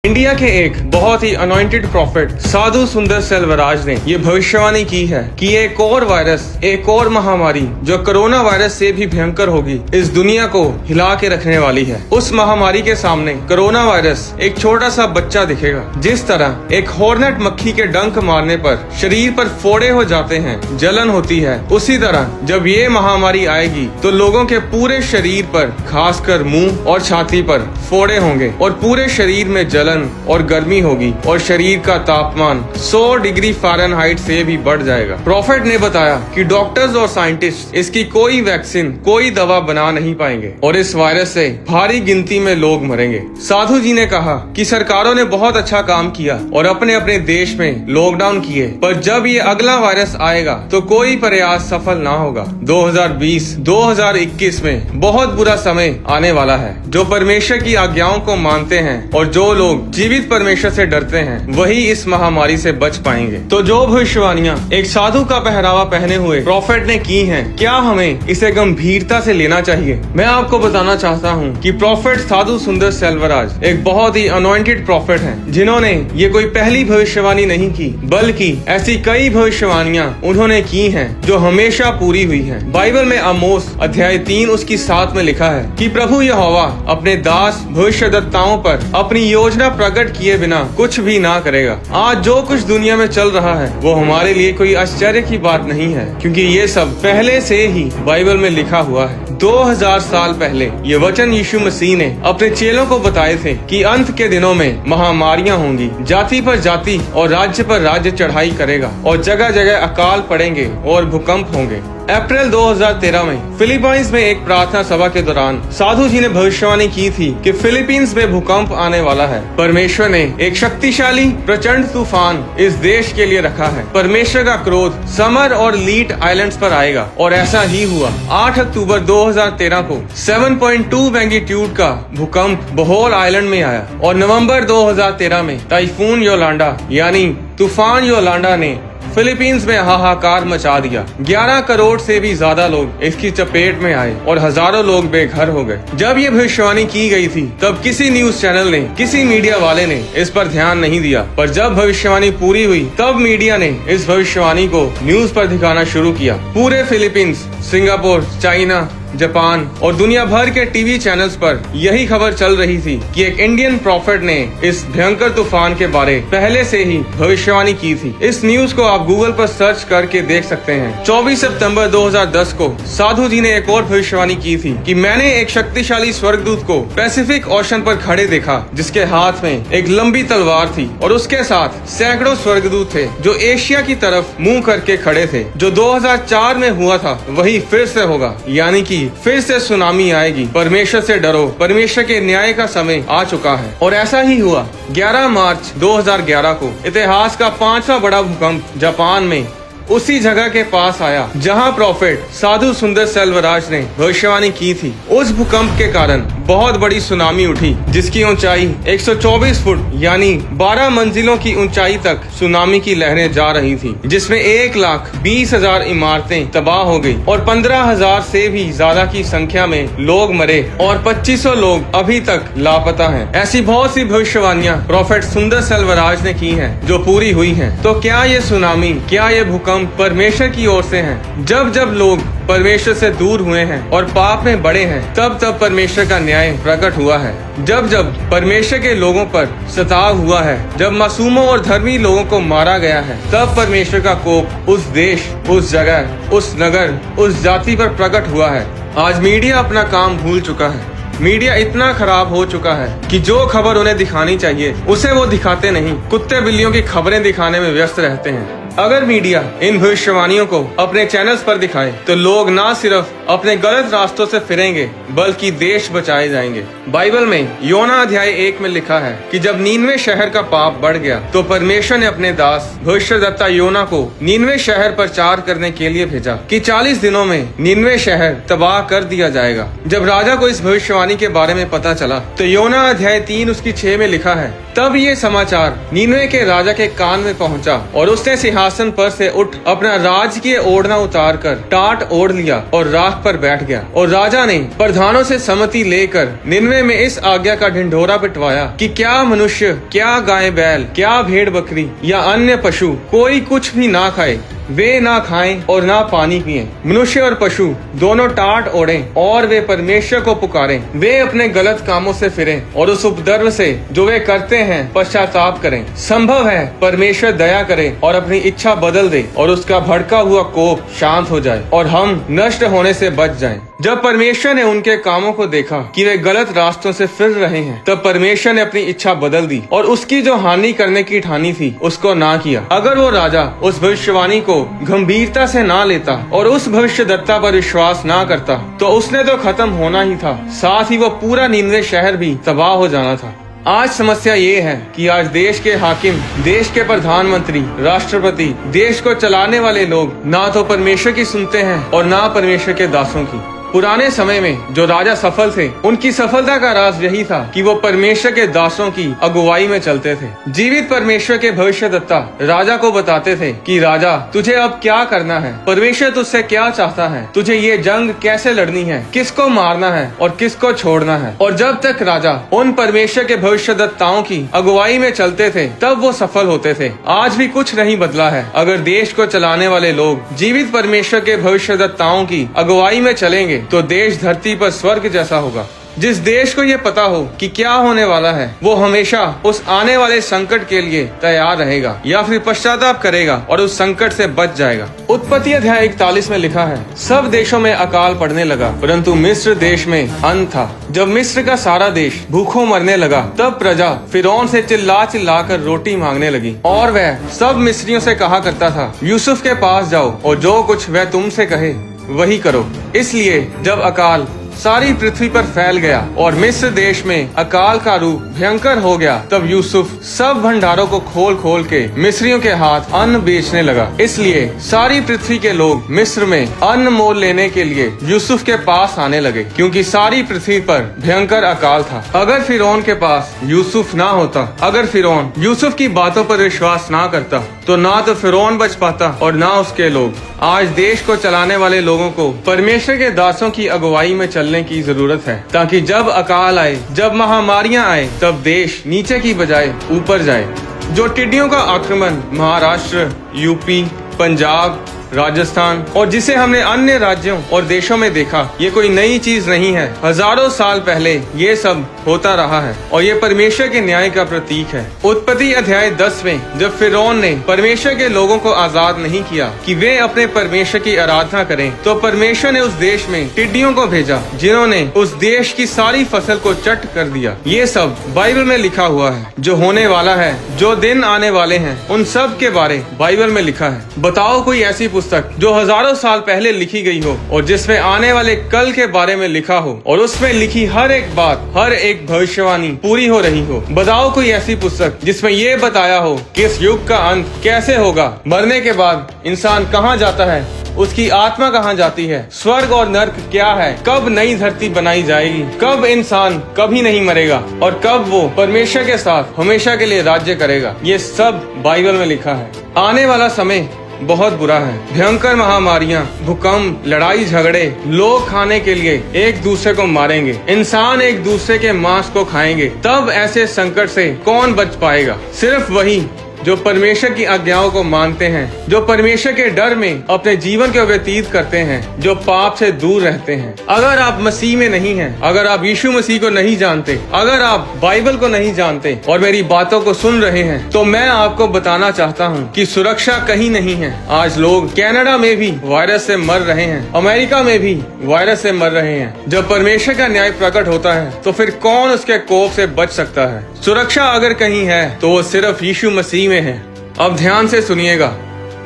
India के एक बहुत ही अनॉइंटेड प्रॉफिट साधु सुंदर सेल्वराज ने ये भविष्यवाणी की है कि एक और वायरस, एक और महामारी जो कोरोना वायरस से भी भयंकर होगी, इस दुनिया को हिला के रखने वाली है। उस महामारी के सामने कोरोना वायरस एक छोटा सा बच्चा दिखेगा। जिस तरह एक हॉर्नेट मक्खी के डंक मारने पर शरीर पर फोड़े हो जाते हैं, जलन होती है, उसी तरह जब ये महामारी आएगी तो लोगों के पूरे शरीर पर, खासकर मुंह और छाती पर फोड़े होंगे और पूरे शरीर में जलन और गर्मी होगी और शरीर का तापमान 100 डिग्री फ़ारेनहाइट से भी बढ़ जाएगा। प्रॉफिट ने बताया कि डॉक्टर्स और साइंटिस्ट इसकी कोई वैक्सीन, कोई दवा बना नहीं पाएंगे और इस वायरस से भारी गिनती में लोग मरेंगे। साधु जी ने कहा कि सरकारों ने बहुत अच्छा काम किया और अपने अपने देश में लॉकडाउन किए, पर जब ये अगला वायरस आएगा तो कोई प्रयास सफल ना होगा। 2020-2021 में बहुत बुरा समय आने वाला है। जो परमेश्वर की आज्ञाओं को मानते हैं और जो लोग जीवित परमेश्वर से डरते हैं, वही इस महामारी से बच पाएंगे। तो जो भविष्यवाणियां एक साधु का पहरावा पहने हुए प्रॉफिट ने की हैं, क्या हमें इसे गंभीरता से लेना चाहिए? मैं आपको बताना चाहता हूं कि प्रॉफिट साधु सुंदर सेल्वराज एक बहुत ही अनॉइंटेड प्रॉफिट हैं, जिन्होंने ये कोई पहली भविष्यवाणी नहीं की, बल्कि ऐसी कई भविष्यवाणियां उन्होंने की हैं जो हमेशा पूरी हुई हैं। बाइबल में आमोस अध्याय 3 उसकी 7 में लिखा है कि प्रभु यहोवा अपने दास भविष्यद्वक्ताओं पर अपनी योजना प्रकट किए बिना कुछ भी ना करेगा। आज जो कुछ दुनिया में चल रहा है वो हमारे लिए कोई आश्चर्य की बात नहीं है, क्योंकि ये सब पहले से ही बाइबल में लिखा हुआ है। 2000 साल पहले ये वचन यीशु मसीह ने अपने चेलों को बताए थे कि अंत के दिनों में महामारियां होंगी, जाति पर जाति और राज्य पर राज्य चढ़ाई करेगा और जगह जगह अकाल पड़ेंगे और भूकंप होंगे। अप्रैल 2013 में फिलीपींस में एक प्रार्थना सभा के दौरान साधु जी ने भविष्यवाणी की थी कि फिलीपींस में भूकंप आने वाला है। परमेश्वर ने एक शक्तिशाली प्रचंड तूफान इस देश के लिए रखा है। परमेश्वर का क्रोध समर और लीट आइलैंड्स पर आएगा और ऐसा ही हुआ। 8 अक्टूबर 2013 को 7.2 मैग्नीट्यूड का भूकंप बोहोल आइलैंड में आया और नवंबर 2013 में टाइफून योलांडा यानी तूफान योलांडा ने फिलीपींस में हाहाकार मचा दिया। 11 करोड़ से भी ज्यादा लोग इसकी चपेट में आए और हजारों लोग बेघर हो गए। जब ये भविष्यवाणी की गई थी तब किसी न्यूज चैनल ने, किसी मीडिया वाले ने इस पर ध्यान नहीं दिया, पर जब भविष्यवाणी पूरी हुई तब मीडिया ने इस भविष्यवाणी को न्यूज पर दिखाना शुरू किया। पूरे फिलीपींस, सिंगापुर, चाइना, जापान और दुनिया भर के टीवी चैनल्स पर यही खबर चल रही थी कि एक इंडियन प्रॉफिट ने इस भयंकर तूफान के बारे पहले से ही भविष्यवाणी की थी। इस न्यूज को आप गूगल पर सर्च करके देख सकते हैं। 24 सितंबर 2010 को साधु जी ने एक और भविष्यवाणी की थी कि मैंने एक शक्तिशाली स्वर्गदूत को पैसिफिक ओशन पर खड़े देखा, जिसके हाथ में एक लंबी तलवार थी और उसके साथ सैकड़ों स्वर्गदूत थे जो एशिया की तरफ मुंह करके खड़े थे। जो 2004 में हुआ था वही फिर से होगा, यानी कि फिर से सुनामी आएगी। परमेश्वर से डरो, परमेश्वर के न्याय का समय आ चुका है। और ऐसा ही हुआ। 11 मार्च 2011 को इतिहास का 5वां बड़ा भूकंप जापान में उसी जगह के पास आया जहां प्रॉफिट साधु सुंदर सेल्वराज ने भविष्यवाणी की थी। उस भूकंप के कारण बहुत बड़ी सुनामी उठी, जिसकी ऊंचाई 124 फुट यानी 12 मंजिलों की ऊंचाई तक सुनामी की लहरें जा रही थी, जिसमें 1,20,000 इमारतें तबाह हो गई और 15,000 से भी ज्यादा की संख्या में लोग मरे और 2500 लोग अभी तक लापता हैं। ऐसी बहुत सी भविष्यवाणियां प्रॉफिट सुंदर सेल्वराज ने की हैं जो पूरी हुई हैं। तो क्या ये सुनामी, क्या ये भूकंप परमेश्वर की ओर से हैं? जब जब लोग परमेश्वर से दूर हुए हैं और पाप में बढ़े हैं, तब तब परमेश्वर का न्याय प्रकट हुआ है। जब जब परमेश्वर के लोगों पर सताव हुआ है, जब मासूमों और धर्मी लोगों को मारा गया है, तब परमेश्वर का कोप उस देश, उस जगह, उस नगर, उस जाति पर प्रकट हुआ है। आज मीडिया अपना काम भूल चुका है। मीडिया इतना खराब हो चुका है कि जो खबर उन्हें दिखानी चाहिए उसे वो दिखाते नहीं, कुत्ते बिल्लियों की खबरें दिखाने में व्यस्त रहते हैं। अगर मीडिया इन भविष्यवाणियों को अपने चैनल्स पर दिखाए तो लोग ना सिर्फ अपने गलत रास्तों से फिरेंगे बल्कि देश बचाए जाएंगे। बाइबल में योना अध्याय 1 में लिखा है कि जब नीनवे शहर का पाप बढ़ गया तो परमेश्वर ने अपने दास भविष्यद्वक्ता योना को नीनवे शहर प्रचार करने के लिए भेजा कि 40 दिनों में नीनवे शहर तबाह कर दिया जाएगा। जब राजा को इस भविष्यवाणी के बारे में पता चला तो योना अध्याय 3 उसकी 6 में लिखा है तब ये समाचार नीनवे के राजा के कान में पहुंचा और उसने सिंहासन पर से उठ अपना राजकीय ओढ़ना उतार कर टाट ओढ़ लिया और राख पर बैठ गया। और राजा ने प्रधानों से सम्मति लेकर नीनवे में इस आज्ञा का ढिंढोरा पिटवाया कि क्या मनुष्य, क्या गाय बैल, क्या भेड़ बकरी या अन्य पशु कोई कुछ भी ना खाए, वे ना खाएं और ना पानी पिएं। मनुष्य और पशु दोनों टाट ओढ़ें और वे परमेश्वर को पुकारें। वे अपने गलत कामों से फिरें और उस उपद्रव से जो वे करते हैं पश्चाताप करें। संभव है परमेश्वर दया करे और अपनी इच्छा बदल दे और उसका भड़का हुआ कोप शांत हो जाए और हम नष्ट होने से बच जाएं। जब परमेश्वर ने उनके कामों को देखा कि वे गलत रास्तों से फिर रहे हैं, तब परमेश्वर ने अपनी इच्छा बदल दी और उसकी जो हानि करने की ठानी थी उसको ना किया। अगर वो राजा उस भविष्यवाणी को गंभीरता से ना लेता और उस भविष्यद्वक्ता पर विश्वास ना करता तो उसने तो खत्म होना ही था, साथ ही वो पूरा नीनवे शहर भी तबाह हो जाना था। आज समस्या ये है कि आज देश के हाकिम, देश के प्रधानमंत्री, राष्ट्रपति, देश को चलाने वाले लोग ना तो परमेश्वर की सुनते हैं और ना परमेश्वर के दासों की। पुराने समय में जो राजा सफल थे, उनकी सफलता का राज यही था कि वो परमेश्वर के दासों की अगुवाई में चलते थे। जीवित परमेश्वर के भविष्यद्वक्ता राजा को बताते थे कि राजा, तुझे अब क्या करना है, परमेश्वर तुझसे क्या चाहता है, तुझे ये जंग कैसे लड़नी है, किसको मारना है और किसको छोड़ना है। और जब तक राजा उन परमेश्वर के भविष्यद्वक्ताओं की अगुवाई में चलते थे, तब वो सफल होते थे। आज भी कुछ नहीं बदला है। अगर देश को चलाने वाले लोग जीवित परमेश्वर के भविष्यद्वक्ताओं की अगुवाई में चलेंगे तो देश धरती पर स्वर्ग जैसा होगा। जिस देश को ये पता हो कि क्या होने वाला है, वो हमेशा उस आने वाले संकट के लिए तैयार रहेगा या फिर पश्चाताप करेगा और उस संकट से बच जाएगा। उत्पत्ति अध्याय 41 में लिखा है, सब देशों में अकाल पड़ने लगा, परंतु मिस्र देश में अन्न था। जब मिस्र का सारा देश भूखों मरने लगा, तब प्रजा फिरौन से चिल्ला चिल्ला कर रोटी मांगने लगी और वह सब मिस्रियों से कहा करता था, यूसुफ के पास जाओ और जो कुछ वह तुमसे कहे वही करो। इसलिए जब अकाल सारी पृथ्वी पर फैल गया और मिस्र देश में अकाल का रूप भयंकर हो गया, तब यूसुफ सब भंडारों को खोल खोल के मिस्रियों के हाथ अन्न बेचने लगा। इसलिए सारी पृथ्वी के लोग मिस्र में अन्न मोल लेने के लिए यूसुफ के पास आने लगे, क्योंकि सारी पृथ्वी पर भयंकर अकाल था। अगर फिरौन के पास यूसुफ ना होता, अगर फिरौन यूसुफ की बातों पर विश्वास ना करता, तो ना तो फिरौन बच पाता और ना उसके लोग। आज देश को चलाने वाले लोगों को परमेश्वर के दासों की अगुवाई में चलने की जरूरत है, ताकि जब अकाल आए, जब महामारियां आए, तब देश नीचे की बजाय ऊपर जाए। जो टिड्डियों का आक्रमण महाराष्ट्र, यूपी, पंजाब, राजस्थान और जिसे हमने अन्य राज्यों और देशों में देखा, ये कोई नई चीज नहीं है। हजारों साल पहले ये सब होता रहा है और ये परमेश्वर के न्याय का प्रतीक है। उत्पत्ति अध्याय 10 में जब फिरौन ने परमेश्वर के लोगों को आजाद नहीं किया कि वे अपने परमेश्वर की आराधना करें, तो परमेश्वर ने उस देश में टिड्डियों को भेजा, जिन्होंने उस देश की सारी फसल को चट कर दिया। ये सब बाइबल में लिखा हुआ है। जो होने वाला है, जो दिन आने वाले हैं, उन सब के बारे बाइबल में लिखा है। बताओ कोई ऐसी पुस्तक जो हजारों साल पहले लिखी गई हो और जिसमें आने वाले कल के बारे में लिखा हो और उसमें लिखी हर एक बात, हर एक भविष्यवाणी पूरी हो रही हो। बताओ कोई ऐसी पुस्तक जिसमें ये बताया हो कि इस युग का अंत कैसे होगा, मरने के बाद इंसान कहाँ जाता है, उसकी आत्मा कहाँ जाती है, स्वर्ग और नर्क क्या है, कब नई धरती बनाई जाएगी, कब इंसान कभी नहीं मरेगा और कब वो परमेश्वर के साथ हमेशा के लिए राज्य करेगा। ये सब बाइबल में लिखा है। आने वाला समय बहुत बुरा है। भयंकर महामारियां, भूकंप, लड़ाई झगड़े, लोग खाने के लिए एक दूसरे को मारेंगे, इंसान एक दूसरे के मांस को खाएंगे। तब ऐसे संकट से कौन बच पाएगा? सिर्फ वही जो परमेश्वर की आज्ञाओं को मानते हैं, जो परमेश्वर के डर में अपने जीवन को व्यतीत करते हैं, जो पाप से दूर रहते हैं। अगर आप मसीह में नहीं हैं, अगर आप यीशु मसीह को नहीं जानते, अगर आप बाइबल को नहीं जानते और मेरी बातों को सुन रहे हैं, तो मैं आपको बताना चाहता हूँ कि सुरक्षा कहीं नहीं है। आज लोग कनाडा में भी वायरस से मर रहे हैं, अमेरिका में भी वायरस से मर रहे हैं। जब परमेश्वर का न्याय प्रकट होता है तो फिर कौन उसके कोप से बच सकता है? सुरक्षा अगर कहीं है तो वो सिर्फ यीशु मसीह में है। अब ध्यान से सुनिएगा,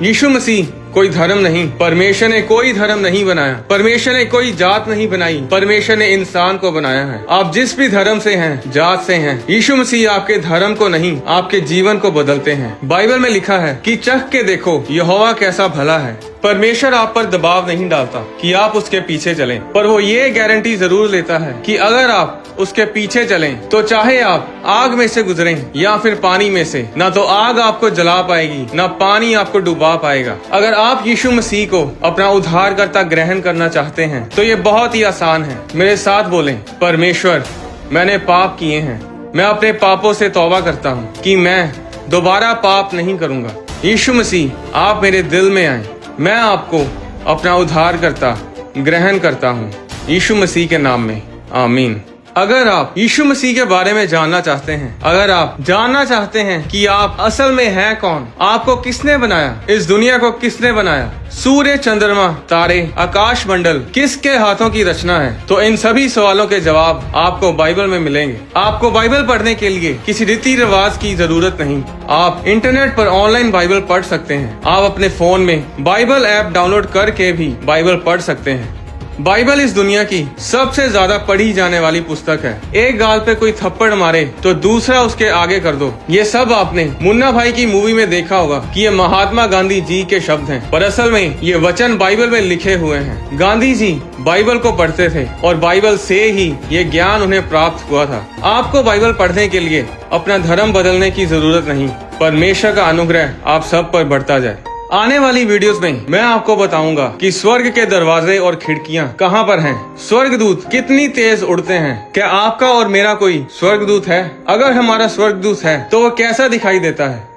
यीशु मसीह कोई धर्म नहीं, परमेश्वर ने कोई धर्म नहीं बनाया, परमेश्वर ने कोई जात नहीं बनाई, परमेश्वर ने इंसान को बनाया है। आप जिस भी धर्म से हैं, जात से हैं, यीशु मसीह आपके धर्म को नहीं, आपके जीवन को बदलते हैं। बाइबल में लिखा है कि चख के देखो यहोवा कैसा भला है। परमेश्वर आप पर दबाव नहीं डालता कि आप उसके पीछे चलें, पर वो ये गारंटी जरूर लेता है कि अगर आप उसके पीछे चलें तो चाहे आप आग में से गुजरें या फिर पानी में से, ना तो आग आपको जला पाएगी ना पानी आपको डुबा पाएगा। अगर आप यीशु मसीह को अपना उद्धारकर्ता ग्रहण करना चाहते हैं तो ये बहुत ही आसान है। मेरे साथ बोलें, परमेश्वर मैंने पाप किए हैं, मैं अपने पापों से तौबा करता हूँ कि मैं दोबारा पाप नहीं करूँगा। यीशु मसीह आप मेरे दिल में आए, मैं आपको अपना उद्धारकर्ता ग्रहण करता हूँ यीशु मसीह के नाम में, आमीन। अगर आप यीशु मसीह के बारे में जानना चाहते हैं, अगर आप जानना चाहते हैं कि आप असल में हैं कौन, आपको किसने बनाया, इस दुनिया को किसने बनाया, सूर्य, चंद्रमा, तारे, आकाश मंडल किसके हाथों की रचना है, तो इन सभी सवालों के जवाब आपको बाइबल में मिलेंगे। आपको बाइबल पढ़ने के लिए किसी रीति रिवाज की जरूरत नहीं। आप इंटरनेट पर ऑनलाइन बाइबल पढ़ सकते हैं। आप अपने फोन में बाइबल ऐप डाउनलोड करके भी बाइबल पढ़ सकते हैं। बाइबल इस दुनिया की सबसे ज्यादा पढ़ी जाने वाली पुस्तक है। एक गाल पे कोई थप्पड़ मारे तो दूसरा उसके आगे कर दो। ये सब आपने मुन्ना भाई की मूवी में देखा होगा कि ये महात्मा गांधी जी के शब्द हैं, पर असल में ये वचन बाइबल में लिखे हुए हैं। गांधी जी बाइबल को पढ़ते थे और बाइबल से ही ये ज्ञान उन्हें प्राप्त हुआ था। आपको बाइबल पढ़ने के लिए अपना धर्म बदलने की जरूरत नहीं। परमेश्वर का अनुग्रह आप सब पर बढ़ता जाए। आने वाली वीडियोस में मैं आपको बताऊंगा कि स्वर्ग के दरवाजे और खिड़कियां कहां पर हैं, स्वर्गदूत कितनी तेज उड़ते हैं। क्या आपका और मेरा कोई स्वर्गदूत है? अगर हमारा स्वर्गदूत है तो वो कैसा दिखाई देता है?